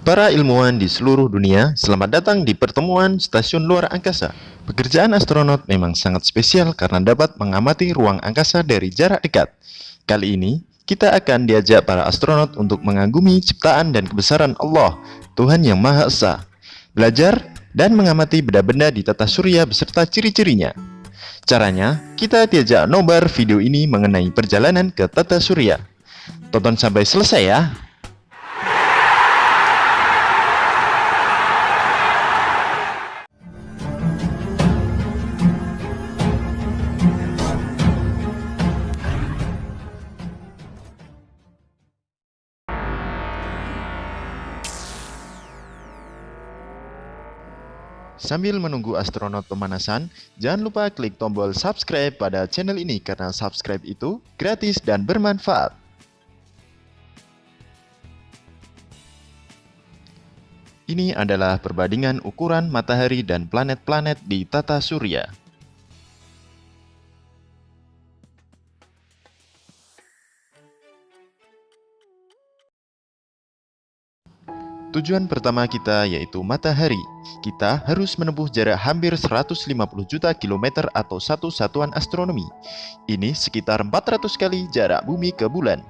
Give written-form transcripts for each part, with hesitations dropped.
Para ilmuwan di seluruh dunia, selamat datang di pertemuan stasiun luar angkasa. Pekerjaan astronot memang sangat spesial karena dapat mengamati ruang angkasa dari jarak dekat. Kali ini, kita akan diajak para astronot untuk mengagumi ciptaan dan kebesaran Allah, Tuhan yang Maha Esa. Belajar dan mengamati benda-benda di tata surya beserta ciri-cirinya. Caranya, kita diajak nobar video ini mengenai perjalanan ke tata surya. Tonton sampai selesai ya. Sambil menunggu astronot pemanasan, jangan lupa klik tombol subscribe pada channel ini karena subscribe itu gratis dan bermanfaat. Ini adalah perbandingan ukuran matahari dan planet-planet di tata surya. Tujuan pertama kita yaitu matahari. Kita harus menempuh jarak hampir 150 juta kilometer atau satu satuan astronomi. Ini sekitar 400 kali jarak bumi ke bulan.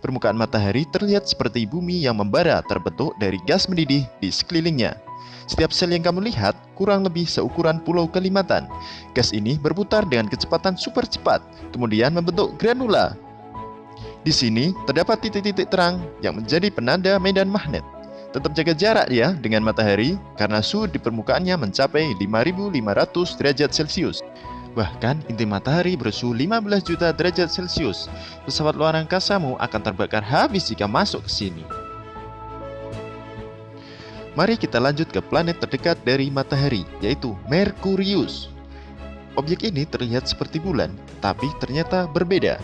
Permukaan matahari terlihat seperti bumi yang membara terbentuk dari gas mendidih di sekelilingnya. Setiap sel yang kamu lihat kurang lebih seukuran pulau Kalimantan. Gas ini berputar dengan kecepatan super cepat, kemudian membentuk granula. Di sini terdapat titik-titik terang yang menjadi penanda medan magnet. Tetap jaga jarak ya dengan matahari karena suhu di permukaannya mencapai 5.500 derajat Celcius. Bahkan inti matahari bersuhu 15 juta derajat Celcius. Pesawat luar angkasamu akan terbakar habis jika masuk ke sini. Mari kita lanjut ke planet terdekat dari matahari, yaitu Merkurius. Objek ini terlihat seperti bulan, tapi ternyata berbeda.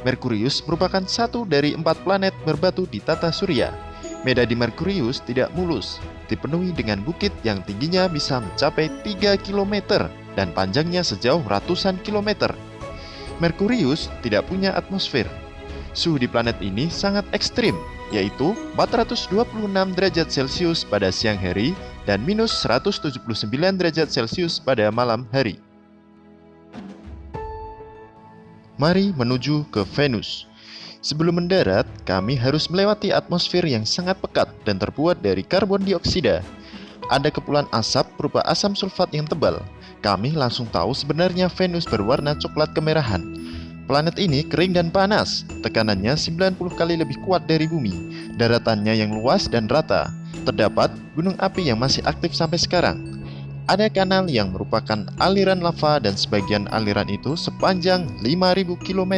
Merkurius merupakan satu dari 4 planet berbatu di tata surya. Medan di Merkurius tidak mulus, dipenuhi dengan bukit yang tingginya bisa mencapai 3 km dan panjangnya sejauh ratusan kilometer. Merkurius tidak punya atmosfer. Suhu di planet ini sangat ekstrim, yaitu 426 derajat Celcius pada siang hari dan minus 179 derajat Celcius pada malam hari. Mari menuju ke Venus. Sebelum mendarat, kami harus melewati atmosfer yang sangat pekat dan terbuat dari karbon dioksida. Ada kepulan asap berupa asam sulfat yang tebal. Kami langsung tahu sebenarnya Venus berwarna coklat kemerahan. Planet ini kering dan panas, tekanannya 90 kali lebih kuat dari bumi, daratannya yang luas dan rata. Terdapat gunung api yang masih aktif sampai sekarang. Ada kanal yang merupakan aliran lava dan sebagian aliran itu sepanjang 5.000 km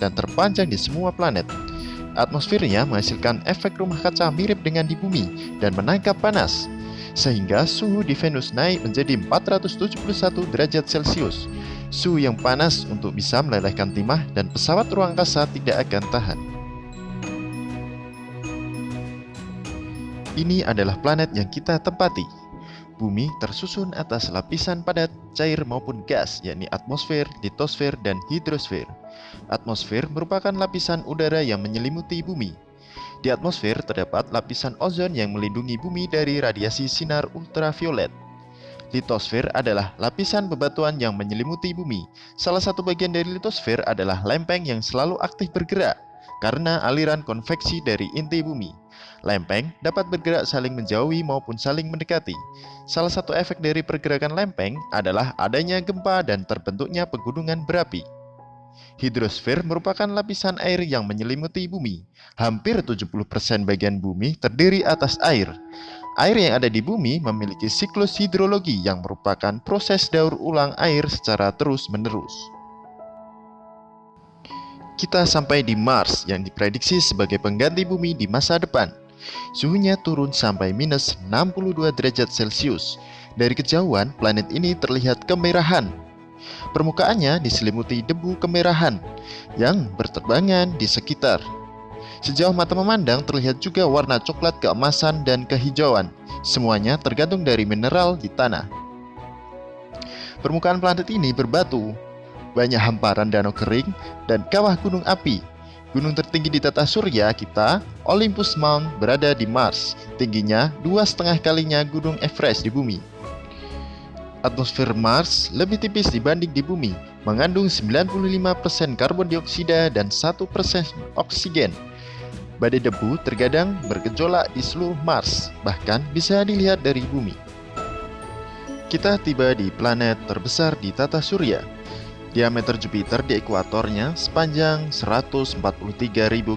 dan terpanjang di semua planet. Atmosfernya menghasilkan efek rumah kaca mirip dengan di bumi dan menangkap panas, sehingga suhu di Venus naik menjadi 471 derajat Celcius. Suhu yang panas untuk bisa melelehkan timah dan pesawat ruang angkasa tidak akan tahan. Ini adalah planet yang kita tempati. Bumi tersusun atas lapisan padat cair maupun gas, yakni atmosfer, litosfer, dan hidrosfer. Atmosfer merupakan lapisan udara yang menyelimuti bumi. Di atmosfer terdapat lapisan ozon yang melindungi bumi dari radiasi sinar ultraviolet. Litosfer adalah lapisan bebatuan yang menyelimuti bumi. Salah satu bagian dari litosfer adalah lempeng yang selalu aktif bergerak karena aliran konveksi dari inti bumi. Lempeng dapat bergerak saling menjauhi maupun saling mendekati. Salah satu efek dari pergerakan lempeng adalah adanya gempa dan terbentuknya pegunungan berapi. Hidrosfer merupakan lapisan air yang menyelimuti bumi. Hampir 70% bagian bumi terdiri atas air. Air yang ada di bumi memiliki siklus hidrologi yang merupakan proses daur ulang air secara terus-menerus. Kita sampai di Mars yang diprediksi sebagai pengganti bumi di masa depan. Suhunya turun sampai minus 62 derajat Celcius. Dari kejauhan, planet ini terlihat kemerahan. Permukaannya diselimuti debu kemerahan yang berterbangan di sekitar. Sejauh mata memandang terlihat juga warna coklat keemasan dan kehijauan. Semuanya tergantung dari mineral di tanah. Permukaan planet ini berbatu. Banyak hamparan danau kering dan kawah gunung api. Gunung tertinggi di tata surya kita, Olympus Mount, berada di Mars. Tingginya 2,5 kalinya Gunung Everest di bumi. Atmosfer Mars lebih tipis dibanding di bumi, mengandung 95% karbon dioksida dan 1% oksigen. Badai debu terkadang bergejolak di seluruh Mars, bahkan bisa dilihat dari bumi. Kita tiba di planet terbesar di tata surya. Diameter Jupiter di ekuatornya sepanjang 143.000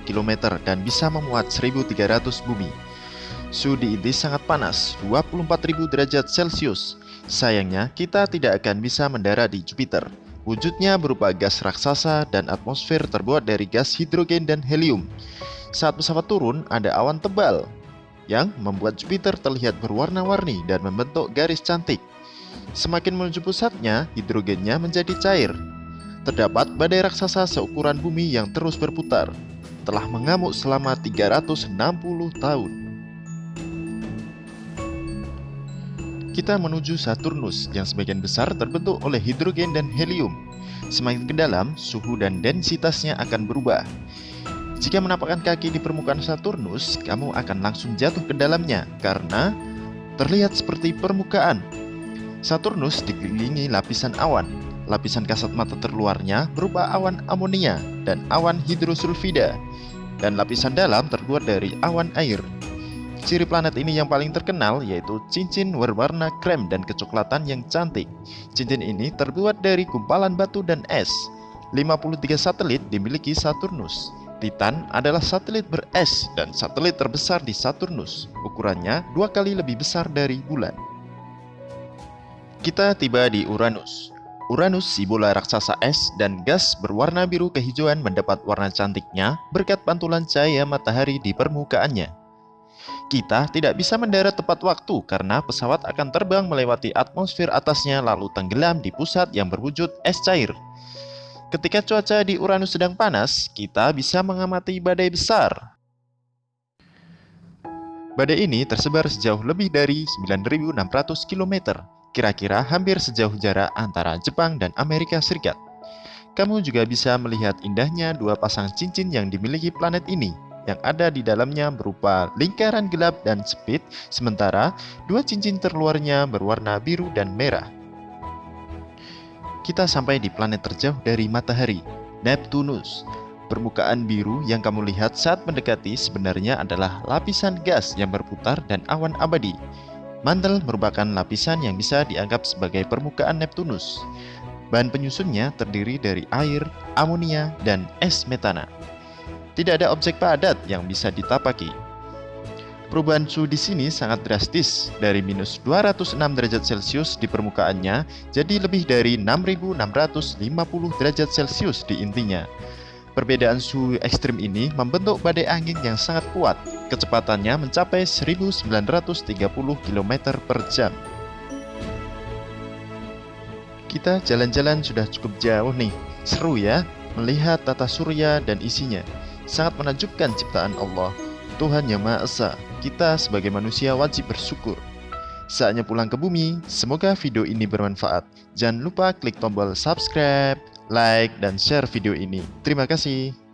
km dan bisa memuat 1.300 bumi. Suhu di inti sangat panas, 24.000 derajat Celcius. Sayangnya, kita tidak akan bisa mendarat di Jupiter. Wujudnya berupa gas raksasa dan atmosfer terbuat dari gas hidrogen dan helium. Saat pesawat turun, ada awan tebal yang membuat Jupiter terlihat berwarna-warni dan membentuk garis cantik. Semakin menuju pusatnya, hidrogennya menjadi cair. Terdapat badai raksasa seukuran bumi yang terus berputar, telah mengamuk selama 360 tahun. Kita menuju Saturnus yang sebagian besar terbentuk oleh hidrogen dan helium. Semakin ke dalam, suhu dan densitasnya akan berubah. Jika menapakkan kaki di permukaan Saturnus, kamu akan langsung jatuh ke dalamnya karena terlihat seperti permukaan. Saturnus dikelilingi lapisan awan. Lapisan kasat mata terluarnya berupa awan amonia dan awan hidrosulfida, dan lapisan dalam terbuat dari awan air. Ciri planet ini yang paling terkenal yaitu cincin berwarna krem dan kecoklatan yang cantik. Cincin ini terbuat dari gumpalan batu dan es. 53 satelit dimiliki Saturnus. Titan adalah satelit beres dan satelit terbesar di Saturnus. Ukurannya 2 kali lebih besar dari bulan. Kita tiba di Uranus. Uranus, si bola raksasa es dan gas berwarna biru kehijauan, mendapat warna cantiknya berkat pantulan cahaya matahari di permukaannya. Kita tidak bisa mendarat tepat waktu karena pesawat akan terbang melewati atmosfer atasnya lalu tenggelam di pusat yang berwujud es cair. Ketika cuaca di Uranus sedang panas, kita bisa mengamati badai besar. Badai ini tersebar sejauh lebih dari 9.600 km. Kira-kira hampir sejauh jarak antara Jepang dan Amerika Serikat. Kamu juga bisa melihat indahnya dua pasang cincin yang dimiliki planet ini. Yang ada di dalamnya berupa lingkaran gelap dan sempit, sementara dua cincin terluarnya berwarna biru dan merah. Kita sampai di planet terjauh dari matahari, Neptunus. Permukaan biru yang kamu lihat saat mendekati sebenarnya adalah lapisan gas yang berputar dan awan abadi. Mantel merupakan lapisan yang bisa dianggap sebagai permukaan Neptunus. Bahan penyusunnya terdiri dari air, amonia, dan es metana. Tidak ada objek padat yang bisa ditapaki. Perubahan suhu di sini sangat drastis, dari minus 206 derajat Celcius di permukaannya jadi lebih dari 6.650 derajat Celcius di intinya. Perbedaan suhu ekstrim ini membentuk badai angin yang sangat kuat. Kecepatannya mencapai 1930 km per jam. Kita jalan-jalan sudah cukup jauh nih. Seru ya, melihat tata surya dan isinya. Sangat menakjubkan ciptaan Allah, Tuhan Yang Maha Esa. Kita sebagai manusia wajib bersyukur. Saatnya pulang ke bumi. Semoga video ini bermanfaat. Jangan lupa klik tombol subscribe, like, dan share video ini. Terima kasih.